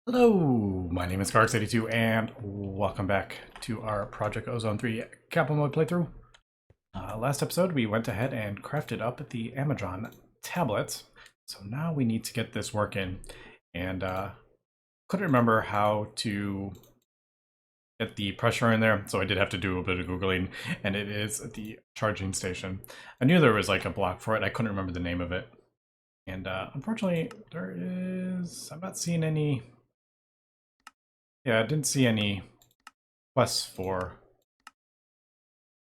Hello, my name is Carx82 and welcome back to our Project Ozone 3 Kappa mode playthrough. Last episode we went ahead and crafted up the Amadron Tablet, so now we need to get this working, and couldn't remember how to get the pressure in there, so I did have to do a bit of Googling, and it is the charging station. I knew there was like a block for it, I couldn't remember the name of it, and unfortunately I'm not seeing any. Yeah, I didn't see any quests for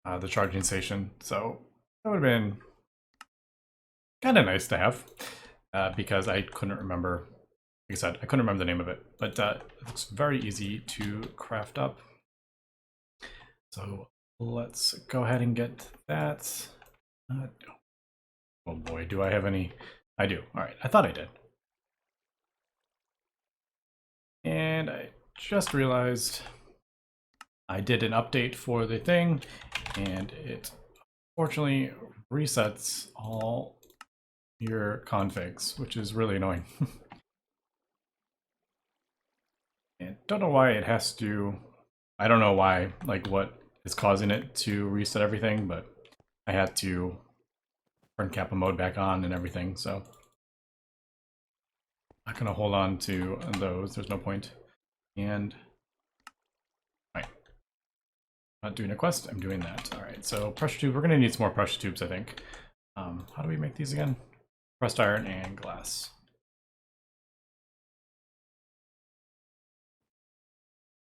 the charging station, so that would have been kind of nice to have, because I couldn't remember, like I said, I couldn't remember the name of it, but it's very easy to craft up. So let's go ahead and get that. Oh boy, do I have any? I do. All right, I thought I did. And I just realized I did an update for the thing, and it fortunately resets all your configs, which is really annoying. And don't know why it has to. I don't know why, like what is causing it to reset everything, but I had to turn Kappa mode back on and everything, so I'm not gonna hold on to those. There's no point. And right, not doing a quest. I'm doing that. All right. So pressure tube. We're gonna need some more pressure tubes, I think. How do we make these again? Pressed iron and glass.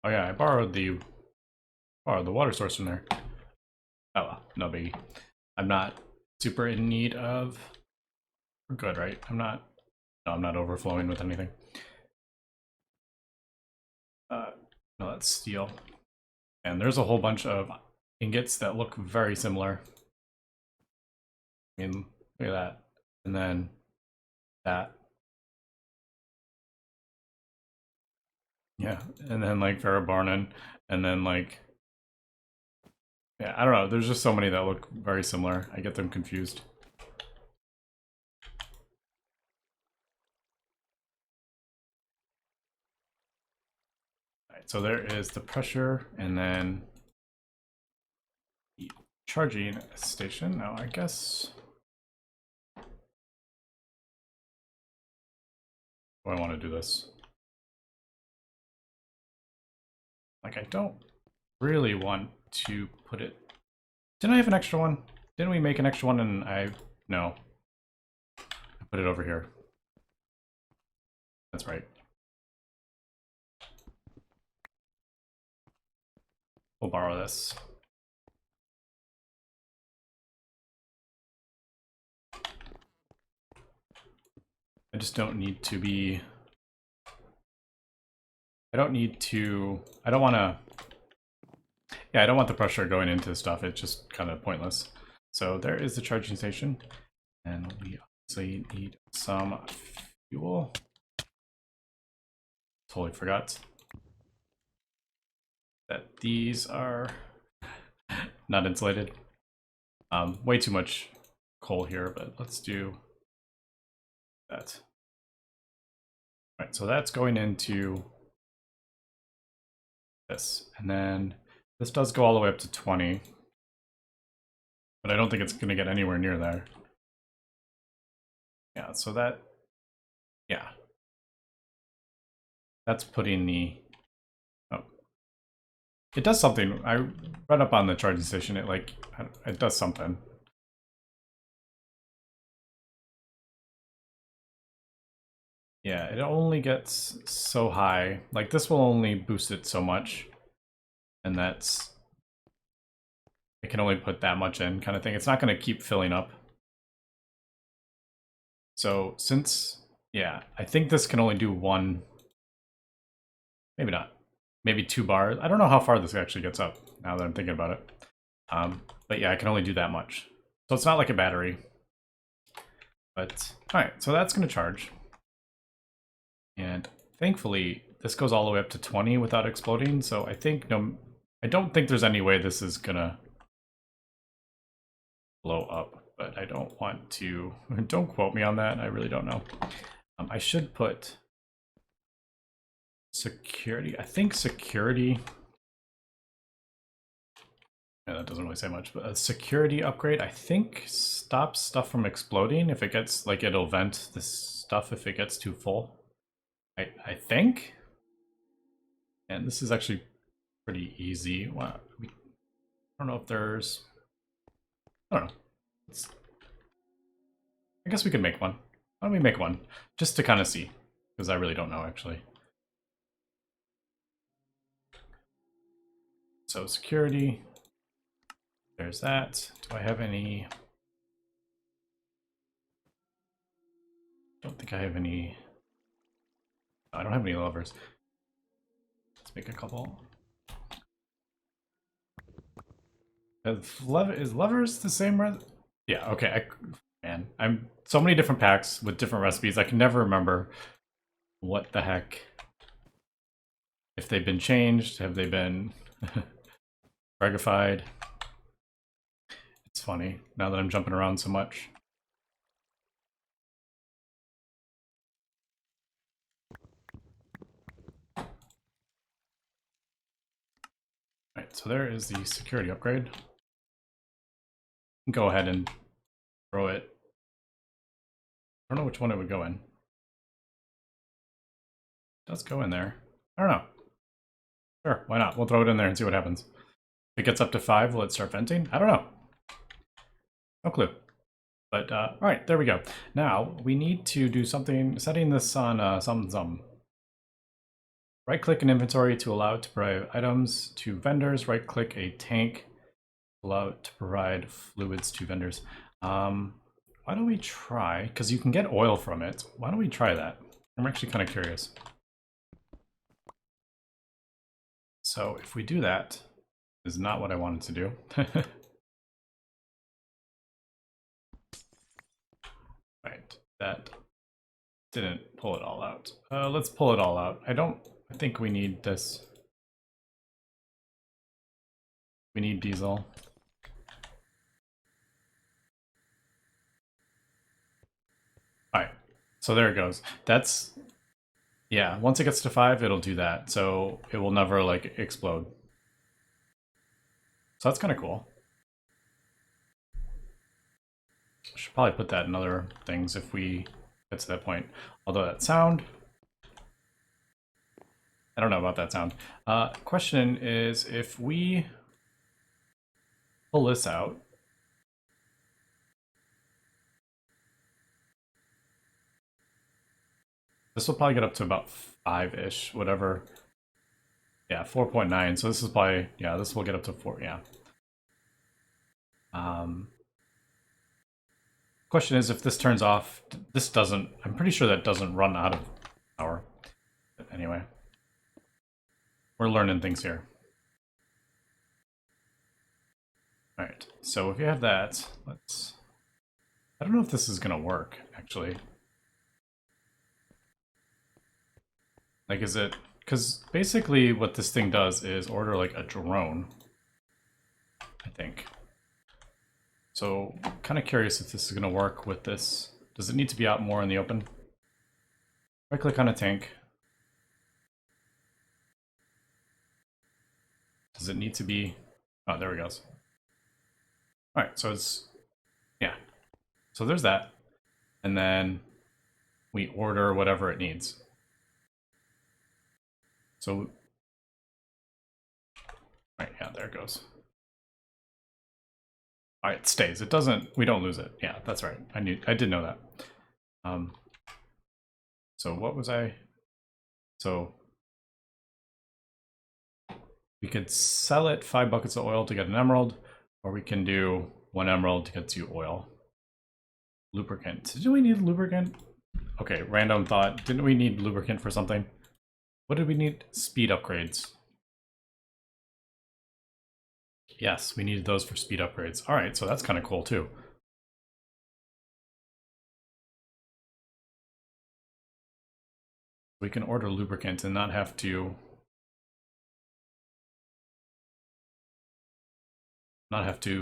Oh yeah, I borrowed the water source from there. Oh well, no biggie. I'm not super in need of. We're good, right? I'm not. No, I'm not overflowing with anything. No, that's steel. And there's a whole bunch of ingots that look very similar. I mean, look at that. And then that. Yeah, and then like ferrobarnan, and then like, yeah, I don't know. There's just so many that look very similar. I get them confused. Alright, so there is the pressure, and then the charging station. Now, I guess. Do I want to do this? Like, I don't really want to put it. Didn't I have an extra one? Didn't we make an extra one and no. I put it over here. That's right. We'll borrow this. I just don't need to be. I don't want to. Yeah, I don't want the pressure going into stuff. It's just kind of pointless. So there is the charging station. And we obviously need some fuel. Totally forgot that these are not insulated. Way too much coal here, but let's do that. All right, so that's going into this. And then this does go all the way up to 20. But I don't think it's going to get anywhere near there. Yeah, so that, yeah. That's putting the, oh. It does something. I read up on the charging station. It does something. Yeah, it only gets so high. Like this will only boost it so much. And that's, it can only put that much in kind of thing. It's not going to keep filling up. So since, yeah, I think this can only do one, maybe not, maybe 2 bars. I don't know how far this actually gets up now that I'm thinking about it. But yeah, I can only do that much. So it's not like a battery. But, all right, so that's going to charge. And thankfully, this goes all the way up to 20 without exploding. So I think, no, I don't think there's any way this is going to blow up. But I don't want to, don't quote me on that. I really don't know. I should put security. I think security. Yeah, that doesn't really say much, but a security upgrade, I think, stops stuff from exploding if it gets, like, it'll vent this stuff if it gets too full. I think. And this is actually pretty easy. Wow. I don't know if there's. I don't know. I guess we could make one. Why don't we make one? Just to kind of see. Because I really don't know, actually. So, security. There's that. Do I have any? I don't think I have any. I don't have any levers. Let's make a couple. Is levers the same? Yeah, okay. Man, I'm so many different packs with different recipes. I can never remember what the heck. If they've been changed, have they been regified? It's funny now that I'm jumping around so much. Right, so there is the security upgrade. Go ahead and throw it. I don't know which one it would go in. It does go in there. I don't know. Sure, why not? We'll throw it in there and see what happens. If it gets up to 5, will it start venting? I don't know. No clue. But, all right, there we go. Now, we need to do something, setting this on some. Right-click an inventory to allow it to provide items to vendors. Right-click a tank to allow it to provide fluids to vendors. Why don't we try, because you can get oil from it. Why don't we try that? I'm actually kind of curious. So if we do that, is not what I wanted to do. Right, that didn't pull it all out. Let's pull it all out. I think we need this. We need diesel. Alright, so there it goes. That's, yeah, once it gets to 5, it'll do that. So it will never, like, explode. So that's kind of cool. Should probably put that in other things if we get to that point. Although that sound, I don't know about that sound. Question is, if we pull this out, this will probably get up to about 5-ish, whatever. Yeah, 4.9. So this is probably, yeah, this will get up to 4, yeah. Question is, if this turns off, this doesn't, I'm pretty sure that doesn't run out of power. But anyway, we're learning things here. All right, so if you have that, let's, I don't know if this is gonna work, actually. Like, is it, because basically what this thing does is order like a drone, I think. So, kind of curious if this is going to work with this. Does it need to be out more in the open? Right click on a tank. Does it need to be... Oh, there we go. Alright, so it's... Yeah. So there's that. And then we order whatever it needs. So... Right, yeah, there it goes. All right, it stays. It doesn't. We don't lose it. Yeah, that's right. I did know that. So what was I? So we could sell it 5 buckets of oil to get an emerald, or we can do 1 emerald to get 2 oil. Lubricant. Do we need lubricant? Okay, random thought. Didn't we need lubricant for something? What did we need? Speed upgrades. Yes, we needed those for speed upgrades. All right, so that's kind of cool too. We can order lubricant and not have to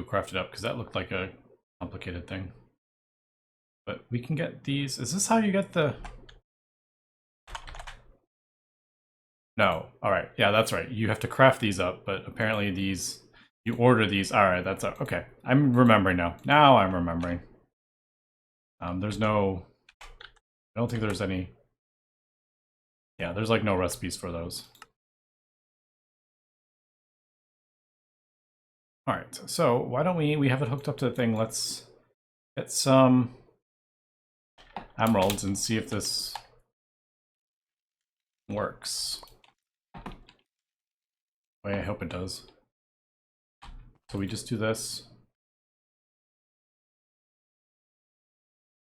craft it up, because that looked like a complicated thing. But we can get these. Is this how you get the... No. All right. Yeah, that's right. You have to craft these up, but apparently these, you order these. All right, that's okay. I'm remembering now. Now I'm remembering. There's no, I don't think there's any. Yeah, there's like no recipes for those. All right, so why don't we have it hooked up to the thing. Let's get some emeralds and see if this works. Well, I hope it does. So we just do this.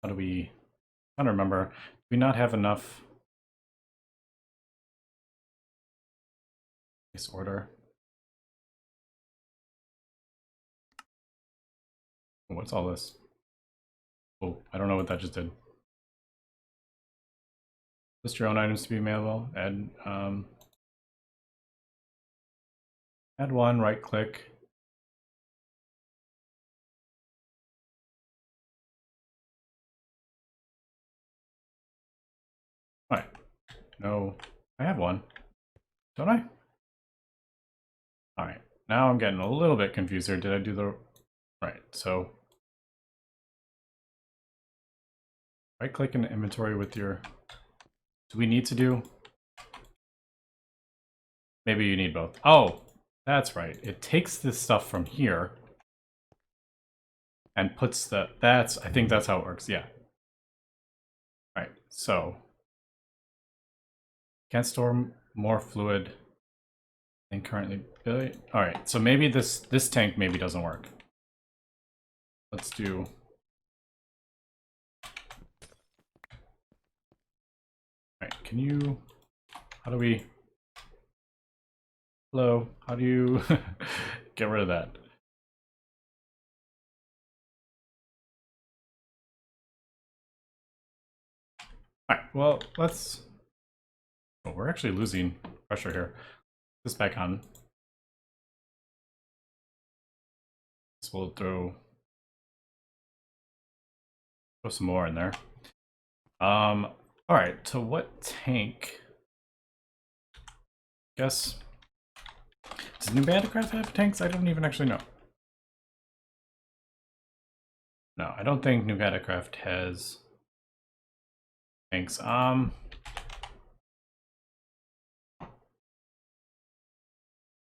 How do we, I don't remember. Do we not have enough base order? What's all this? Oh, I don't know what that just did. List your own items to be available. Add one, right click. All right. No, I have one. Don't I? All right. Now I'm getting a little bit confused here. Did I do the right? So right click in the inventory with your, do we need to do? Maybe you need both. Oh, that's right. It takes this stuff from here and puts the, that's, I think that's how it works. Yeah. All right. So can't store more fluid than currently. All right. So maybe this tank maybe doesn't work. Let's do. All right. Can you? How do we? Hello. How do you get rid of that? All right. Well, let's. Oh, we're actually losing pressure here. This back on. So we'll throw some more in there. All right. To what tank? Guess. Does New Bandicraft have tanks? I don't even actually know. No, I don't think New Bandicraft has tanks.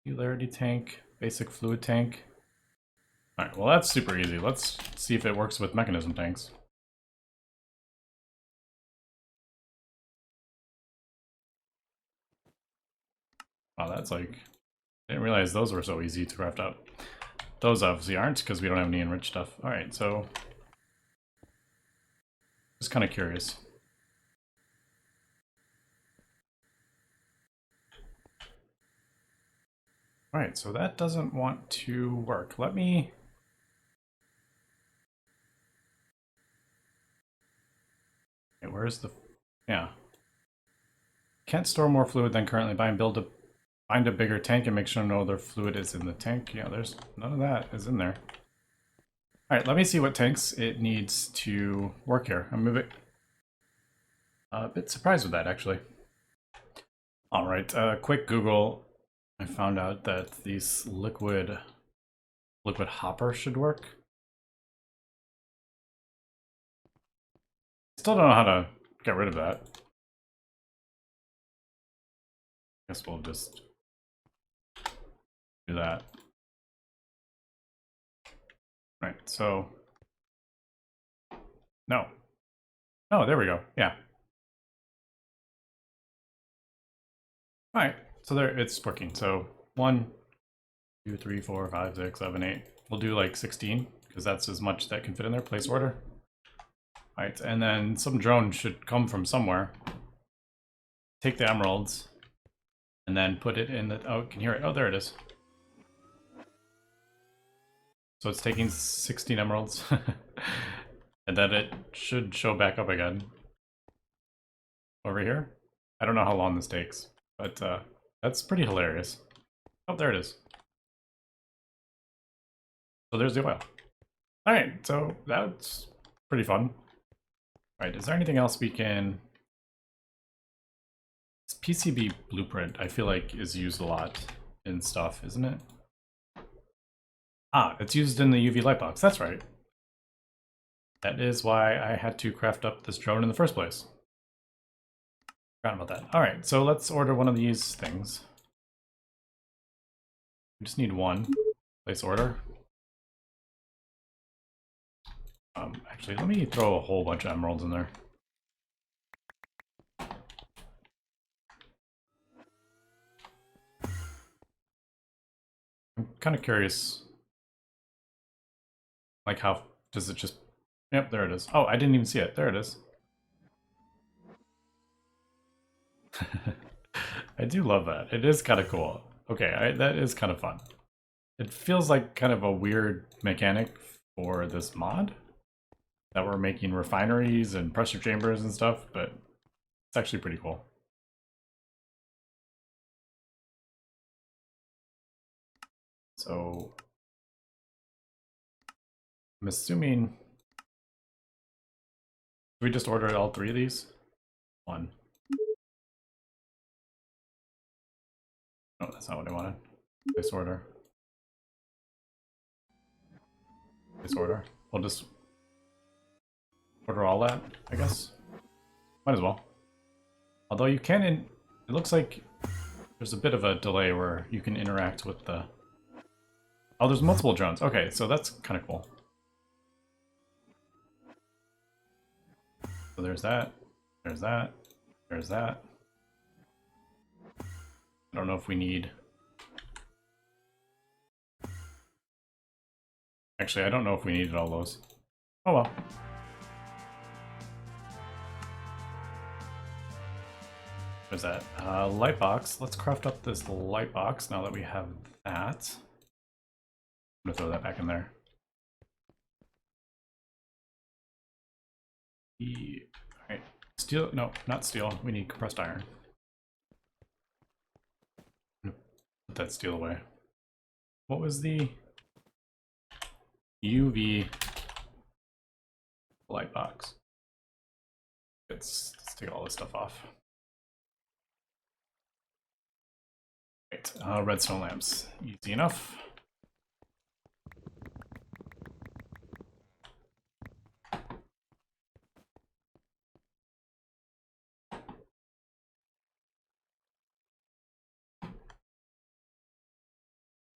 Singularity tank, basic fluid tank. All right, well that's super easy. Let's see if it works with mechanism tanks. Oh, that's like, I didn't realize those were so easy to craft up. Those obviously aren't because we don't have any enriched stuff. All right, so just kind of curious. All right, so that doesn't want to work. Let me. Okay, where's the? Yeah. Can't store more fluid than currently buying. Find a bigger tank and make sure no other fluid is in the tank. Yeah, there's none of that is in there. All right, let me see what tanks it needs to work here. I'm moving. A bit surprised with that, actually. All right, quick Google. I found out that these liquid hopper should work. Still don't know how to get rid of that. Guess we'll just do that. Right, so no. Oh, there we go. Yeah. All right, so there it's working. So 1, 2, 3, 4, 5, 6, 7, 8. We'll do like 16 because that's as much that can fit in their place order. All right, and then some drone should come from somewhere. Take the emeralds and then put it in the, oh, can you hear it? Oh, there it is. So it's taking 16 emeralds. And then it should show back up again. Over here. I don't know how long this takes, but that's pretty hilarious. Oh, there it is. So there's the oil. Alright, so that's pretty fun. Alright, is there anything else we can PCB Blueprint, I feel like, is used a lot in stuff, isn't it? Ah, it's used in the UV light box. That's right. That is why I had to craft up this drone in the first place. Forgot about that. All right, so let's order one of these things. We just need one. Place order. Actually, let me throw a whole bunch of emeralds in there. I'm kind of curious. Like, how does it just... Yep, there it is. Oh, I didn't even see it. There it is. I do love that. It is kind of cool. Okay, that is kind of fun. It feels like kind of a weird mechanic for this mod. That we're making refineries and pressure chambers and stuff, but it's actually pretty cool. So I'm assuming we just ordered all three of these. One. No, that's not what I wanted. Place order. Place order. We'll just order all that, I guess. Might as well. Although you can, it looks like there's a bit of a delay where you can interact with the... Oh, there's multiple drones. Okay, so that's kind of cool. So there's that. There's that. There's that. I don't know if we need... Actually, I don't know if we needed all those. Oh well. There's that. Light box. Let's craft up this light box now that we have that. I'm gonna throw that back in there. Alright. Steel. No, not steel. We need compressed iron. Put that steel away. What was the UV light box? Let's take all this stuff off. Right, redstone lamps. Easy enough.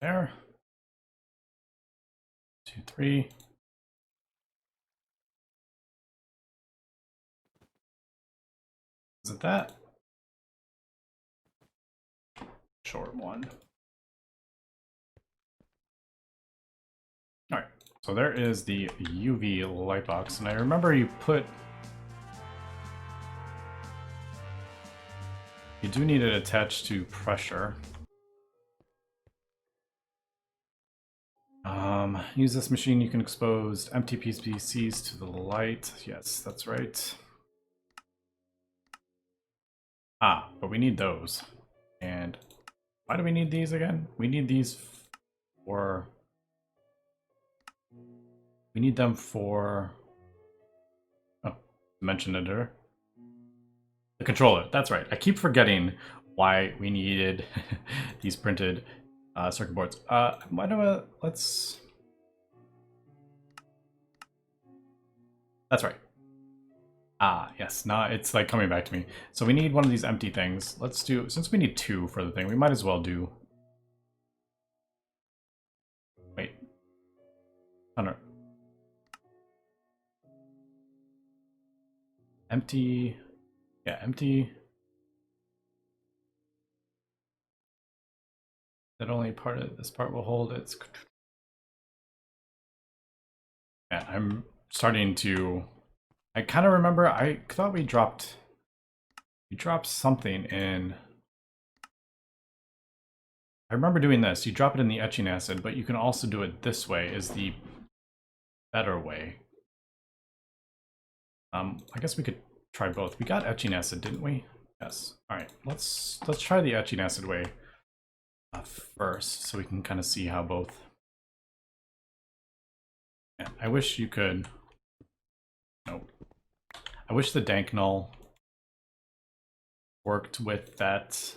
There. 2, 3. Is it that? Short one. Alright, so there is the UV light box, and I remember you do need it attached to pressure. Use this machine, you can expose empty PCBs to the light. Yes, that's right. Ah, but we need those. And why do we need these again? We need these for... We need them for... Oh, mentioned it there. The controller, that's right. I keep forgetting why we needed these printed circuit boards. Why don't we... Let's... That's right. Ah, yes. Now it's like coming back to me. So we need one of these empty things. Let's do... Since we need 2 for the thing, we might as well do... Wait. Oh, no. Empty... Yeah, empty... That only part of this part will hold. It's... Yeah, I'm starting to... I kind of remember, I thought we dropped something in... I remember doing this. You drop it in the etching acid, but you can also do it this way, is the better way. I guess we could try both. We got etching acid, didn't we? Yes. All right, let's try the etching acid way first, so we can kind of see how both... Yeah, I wish you could... Nope. I wish the dank null worked with that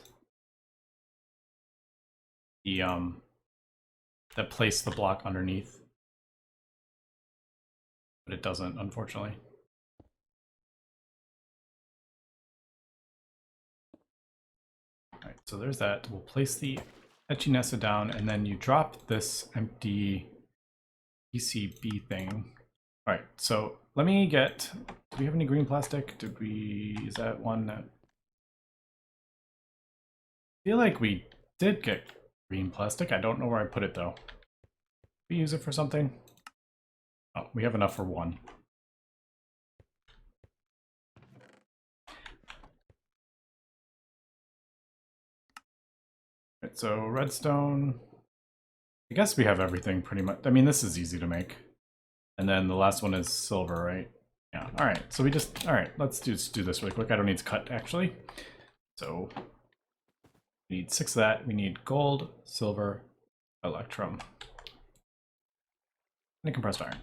that placed the block underneath, but it doesn't, unfortunately. All right, so there's that. We'll place the etching nested down, and then you drop this empty PCB thing. All right, so let me get, do we have any green plastic? Is that one that, I feel like we did get green plastic. I don't know where I put it though. We use it for something? Oh, we have enough for one. Right, so redstone. I guess we have everything pretty much. I mean, this is easy to make. And then the last one is silver, right? Yeah, all right. So we just, all right, let's just do this really quick. I don't need to cut, actually. So we need 6 of that. We need gold, silver, electrum, and a compressed iron.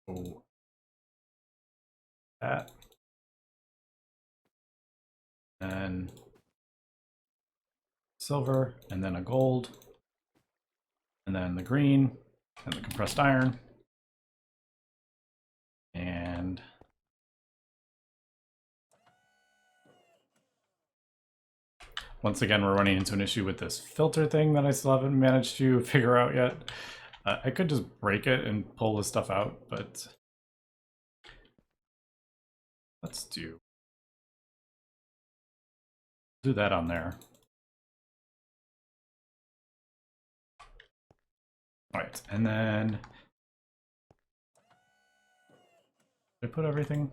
Oh, that. And silver, and then a gold, and then the green, and the compressed iron. And once again, we're running into an issue with this filter thing that I still haven't managed to figure out yet. I could just break it and pull this stuff out, but let's do that on there. All right, and then did I put everything?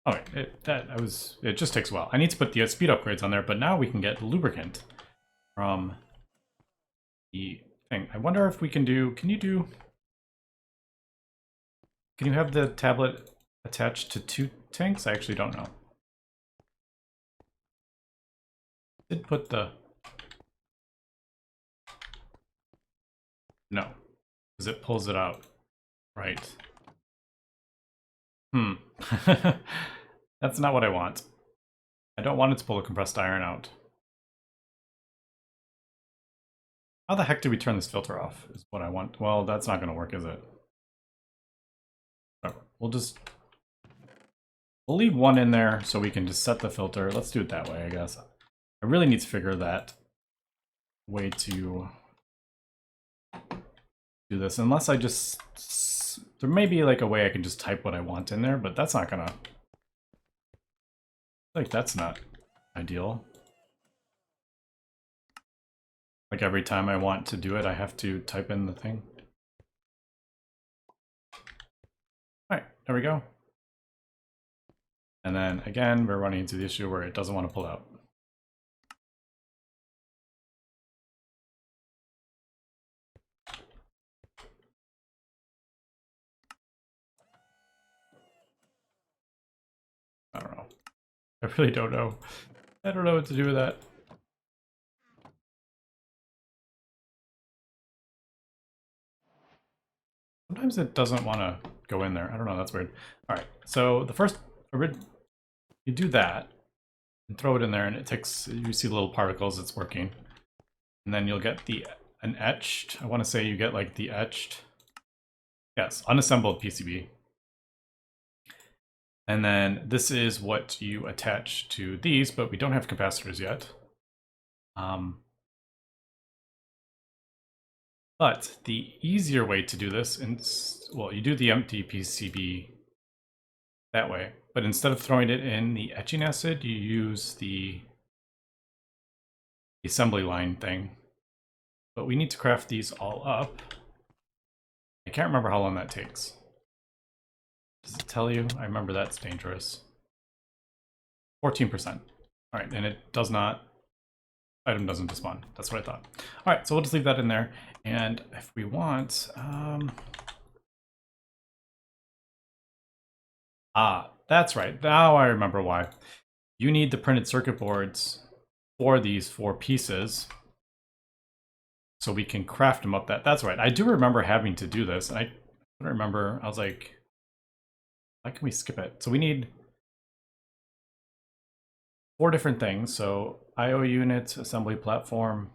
Oh, it just takes a while. I need to put the speed upgrades on there, but now we can get lubricant from the thing. I wonder if we can do, can you have the tablet attached to 2 tanks? I actually don't know. Did put the, no, because it pulls it out, right? That's not what I want. I don't want it to pull a compressed iron out. How the heck do we turn this filter off is what I want. Well, that's not going to work, is it? Whatever. We'll leave 1 in there so we can just set the filter. Let's do it that way, I guess. I really need to figure that way to do this, unless I just, there may be like a way I can just type what I want in there, but that's not gonna, like, that's not ideal. Like every time I want to do it, I have to type in the thing. All right, there we go. And then again, we're running into the issue where it doesn't want to pull out. I don't know. I really don't know. I don't know what to do with that. Sometimes it doesn't want to go in there. I don't know, that's weird. All right, so the first, you do that and throw it in there and it takes, you see the little particles, it's working. And then you'll get an etched, I want to say you get like the etched, yes, unassembled PCB. And then this is what you attach to these, but we don't have capacitors yet. But the easier way to do this, well, you do the empty PCB that way, but instead of throwing it in the etching acid, you use the assembly line thing. But we need to craft these all up. I can't remember how long that takes. Does it tell you? I remember that's dangerous. 14%. All right, and it does not, item doesn't despawn. That's what I thought. All right, so we'll just leave that in there. And if we want, that's right. Now I remember why. You need the printed circuit boards for these 4 pieces so we can craft them up. That's right. I do remember having to do this. And I I don't remember. I was like, why can we skip it? So we need 4 different things. So I/O unit, assembly platform.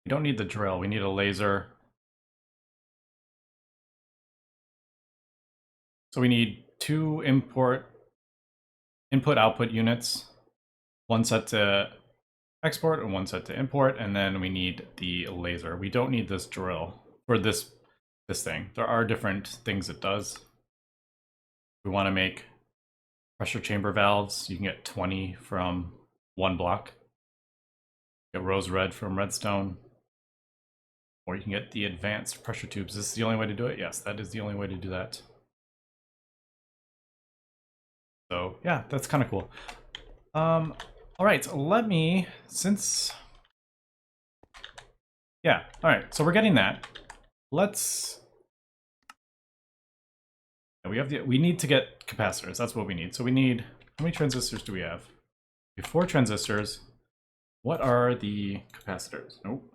We don't need the drill. We need a laser. So we need 2 input-output units, 1 set to export and 1 set to import, and then we need the laser. We don't need this drill for this thing. There are different things it does. We want to make pressure chamber valves. You can get 20 from 1 block. Get rose red from redstone. Or you can get the advanced pressure tubes. Is this the only way to do it? Yes, that is the only way to do that. So yeah, that's kind of cool. All right, let me, yeah, all right, so we're getting that. We need to get capacitors. That's what we need. So we need, how many transistors do we have? We have 4 transistors. What are the capacitors? Nope.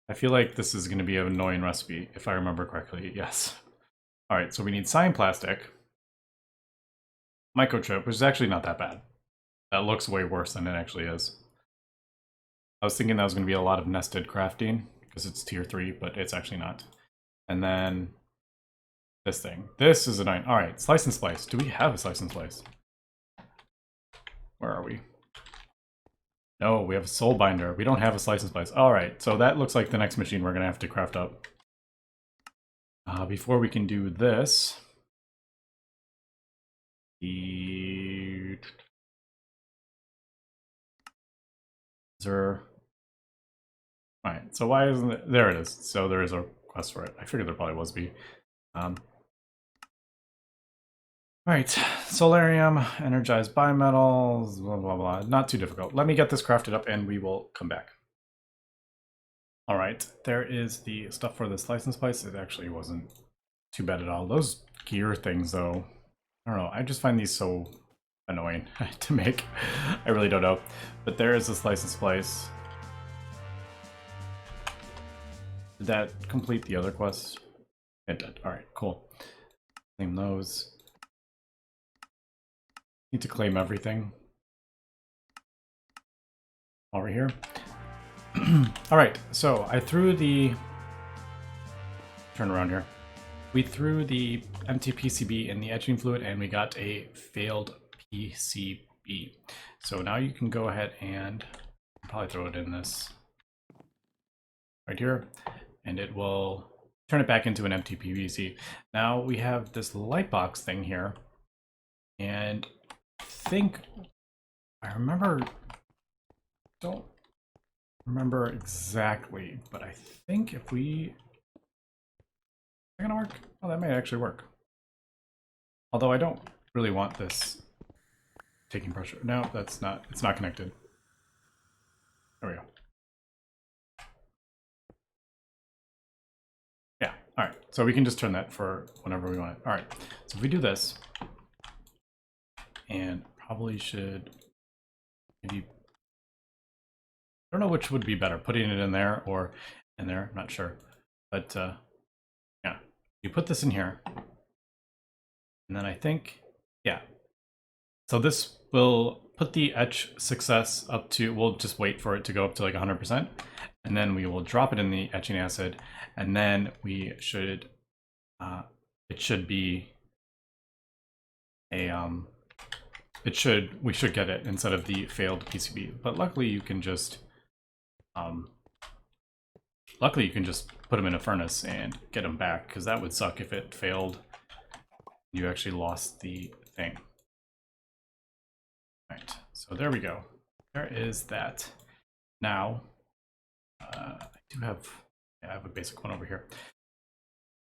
I feel like this is going to be an annoying recipe, if I remember correctly. Yes. All right, so we need cyan plastic, microchip, which is actually not that bad. That looks way worse than it actually is. I was thinking that was going to be a lot of nested crafting, because it's tier 3, but it's actually not. And then this thing. This is annoying. All right, slice and splice. Do we have a slice and splice? Where are we? No, we have a soul binder. We don't have a slice and splice. All right, so that looks like the next machine we're going to have to craft up. Before we can do this, is there... All right, so why isn't it? There it is. So there is a request for it. I figured there probably was be. All right, solarium, energized bimetals, blah, blah, blah. Not too difficult. Let me get this crafted up and we will come back. All right, there is the stuff for this license place. It actually wasn't too bad at all. Those gear things, though, I don't know. I just find these so annoying to make. I really don't know. But there is this license place. Did that complete the other quest? It did. All right, cool. Claim those. Need to claim everything. Over here. All right, so I threw the... Turn around here. We threw the empty PCB in the etching fluid and we got a failed PCB. So now you can go ahead and probably throw it in this right here, and it will turn it back into an empty PVC. Now we have this light box thing here, and I don't remember exactly, but I think if we... Is that gonna work? Oh, that may actually work. Although I don't really want this taking pressure. No, that's not, it's not connected. There we go. Yeah, all right. So we can just turn that for whenever we want it. All right, so if we do this, and probably should maybe, I don't know which would be better, putting it in there or in there, I'm not sure. But yeah, you put this in here, and then I think, yeah. So this will put the etch success up to, we'll just wait for it to go up to like 100%, and then we will drop it in the etching acid, and then we should, it should be a, we should get it instead of the failed PCB. But luckily you can just, put them in a furnace and get them back, because that would suck if it failed. You actually lost the thing. Right, so there we go. There is that. Now, I have a basic one over here.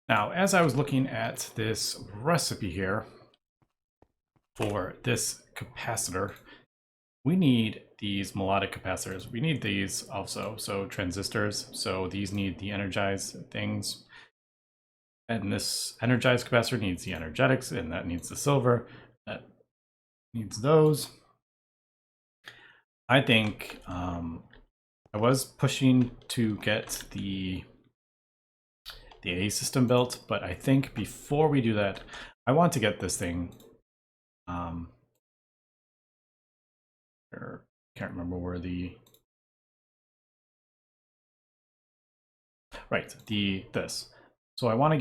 Now, as I was looking at this recipe here for this capacitor, we need these melodic capacitors. We need these also, so transistors. So these need the energized things. And this energized capacitor needs the energetics, and that needs the silver. That needs those. I think I was pushing to get the the A system built, but I think before we do that, I want to get this thing, can't remember where the, right, this. So I want to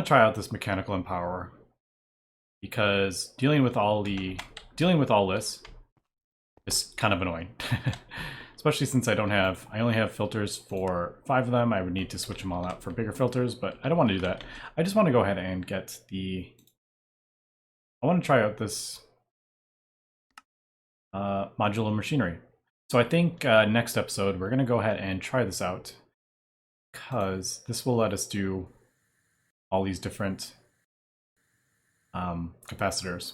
try out this mechanical empower, because dealing with all this is kind of annoying. Especially since I only have filters for 5 of them. I would need to switch them all out for bigger filters, but I don't want to do that. I just want to go ahead and get I want to try out this modular machinery. So I think next episode, we're going to go ahead and try this out, because this will let us do all these different capacitors.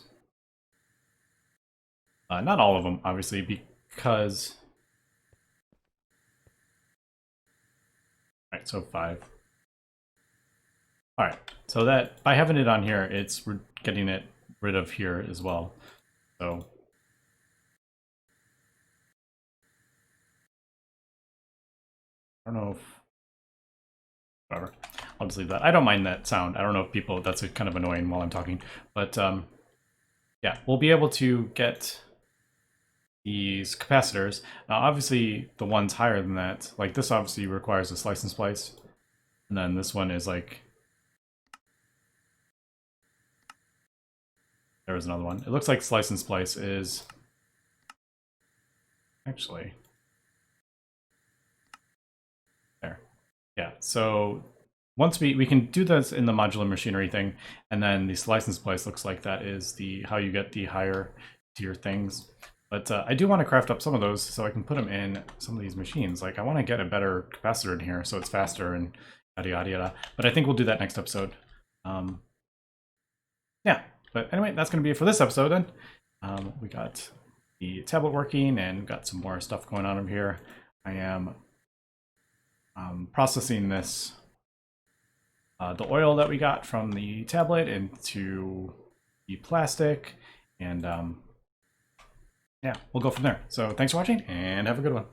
Not all of them, obviously, because... Alright, so 5. Alright, so that, by having it on here, we're getting it rid of here as well. So... I don't know if... Whatever. I'll just leave that. I don't mind that sound. I don't know if people... That's kind of annoying while I'm talking. But, yeah, we'll be able to get these capacitors. Now, obviously, the ones higher than that, like this obviously requires a slice and splice. And then this one is like... There was another one. It looks like slice and splice is... Actually... There. Yeah, so once we can do this in the modular machinery thing, and then the slice and splice looks like that is how you get the higher tier things. But I do want to craft up some of those so I can put them in some of these machines. Like, I want to get a better capacitor in here so it's faster and yada yada yada. But I think we'll do that next episode. Yeah, but anyway, that's going to be it for this episode then. We got the tablet working and got some more stuff going on over here. I am processing this, the oil that we got from the tablet into the plastic, and yeah, we'll go from there. So thanks for watching, and have a good one.